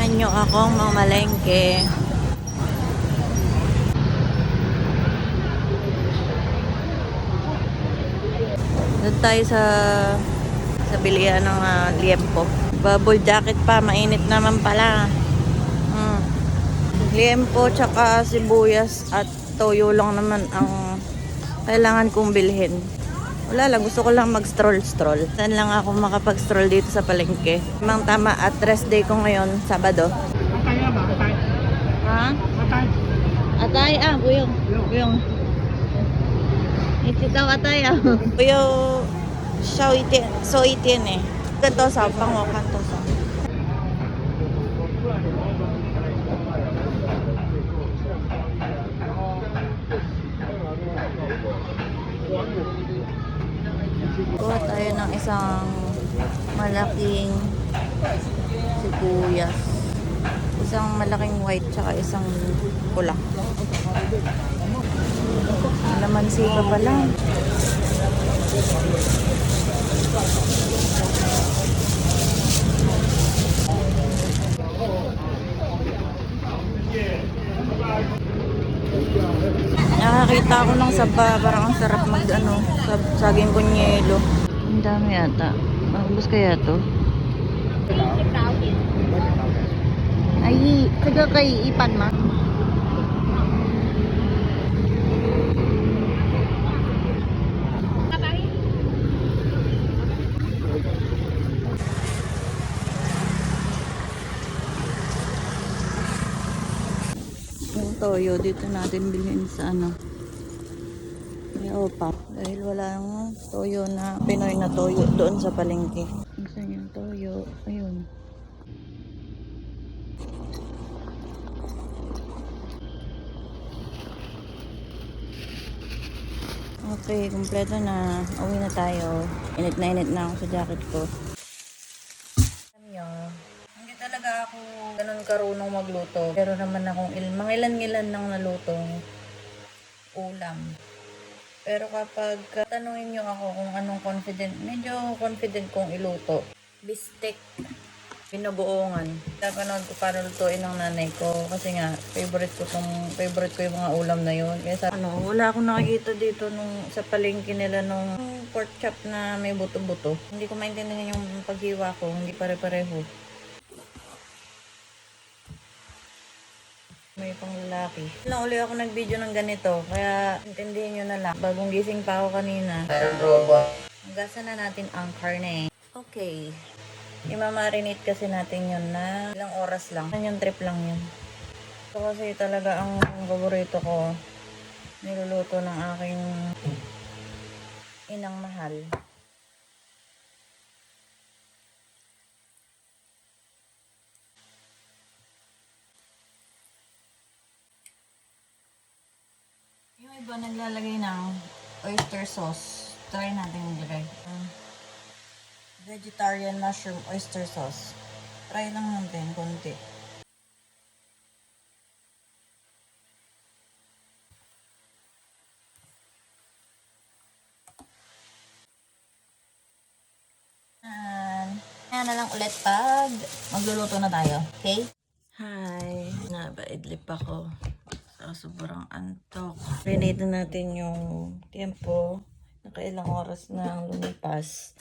Samahan nyo akong mamalengke. Doon tayo sa bilihan ng liempo. Bubble jacket pa, mainit naman pala. Liempo tsaka sibuyas at toyo lang naman ang kailangan kong bilhin. Wala lang, gusto ko lang mag-stroll-stroll. Saan lang ako makapag-stroll dito sa palengke. Mang tama at rest day ko ngayon, Sabado. Atay ba? Atay? Ha? Atay? Atay, buyong. Buyong. Ito daw atay, Buyong, so itin eh. Ganto sa pangokan to sa. Kuha tayo ng isang malaking sibuyas. Isang malaking white tsaka isang pula. Lamansi pa pala. Nakakita ko ng saba, parang ang sarap saging kunyelo. Ang dami yata. Maubos kaya to? Ay, taga kay Ipan ma. Yung toyo dito natin bilhin sa may opa. Dahil wala nang toyo na Pinoy na toyo doon sa palengke. Saan yung toyo? Ayun. Okay, kumpleto na. Uwi na tayo. Init na ako sa jacket ko. Hindi talaga ako ganun karunong magluto. Pero naman akong mga ilan-ilan nang nalutong ulam. Pero kapag tanungin nyo ako kung anong medyo confident kong iluto. Bistek. Pinubuongan. Napanood ko paano lutuin ng nanay ko. Kasi nga, favorite ko yung mga ulam na yun. Kaya wala akong nakikita dito sa palengke nila nung pork chop na may buto-buto. Hindi ko maintindihan yung paghiwa ko. Hindi pare-pareho. May pang lalaki. Lang uli ako nag-video ng ganito. Kaya intindihin nyo na lang. Bagong gising pa ako kanina. Gasa na natin ang karne. Okay. Imamarinate kasi natin yun na ilang oras lang. Yung trip lang yun. Ito kasi talaga ang paborito ko. Niluluto ng aking inang mahal. Yung iba naglalagay ng oyster sauce. Try natin maglagay. Vegetarian mushroom oyster sauce. Try lang natin konti. Ayan na lang ulit pag magluluto na tayo. Okay? Hi! Nabaidlip ako. Sobrang antok. Rinate na natin yung tempo. Nakailang oras na ang lumipas.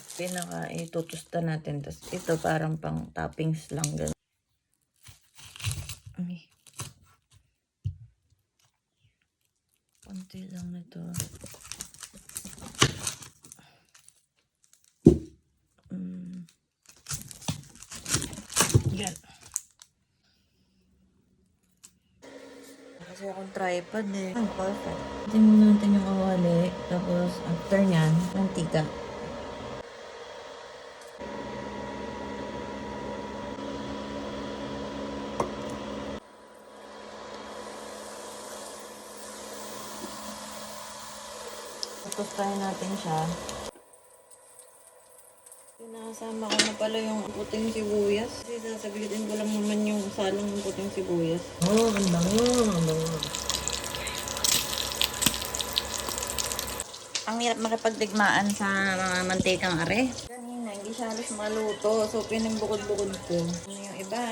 Itutusta natin. Tapos ito parang pang toppings lang. Ganun. Okay. Konti lang nito. Yan. Kasi akong tripod eh. Perfect. Tingnan natin yung kawali. Tapos after nyan, mantika. Tutustahin natin siya. Pinasama ko na pala yung puting sibuyas. Kasi sasabihin ko lang naman yung salong ng puting sibuyas. Ang bango, ang bango. Ang hirap makipagdigmaan sa mga mantikang are. Kanina, hindi siya halos maluto. So, pinagbukod-bukod ko. Ano yung iba?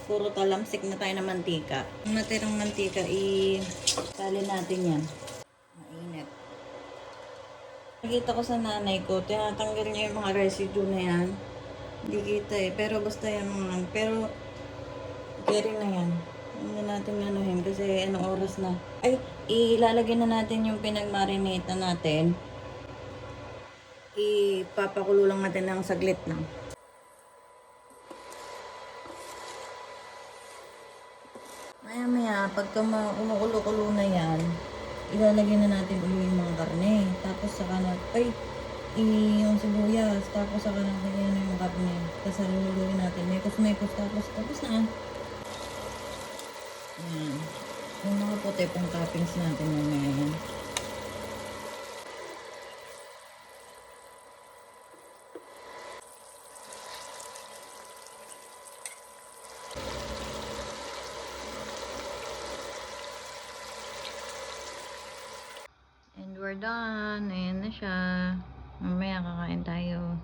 puro talamsik na tayo ng mantika. Ang natirang mantika, tali natin yan. Mainit. Nakita ko sa nanay ko, tinatanggal niya yung mga residue na yan. Hindi kita eh, pero basta yan mga, pero carry na yan. Hindi natin nanuhin kasi anong oras na. Ay, ilalagay na natin yung pinagmarinate natin. Ipapakulo lang natin ng saglit lang. Maya-maya, pagka umukulo-kulo na yan, ilalagay na natin ulit yung mga karne. Tapos saka na, yung sibuyas. Tapos saka natin yung karne. Tapos haluluin natin. Mekos-mekos. Tapos na. Yan. Yung mga puti pang toppings natin mamaya yan. And we're done. Ayan na siya. Mamaya kakain tayo.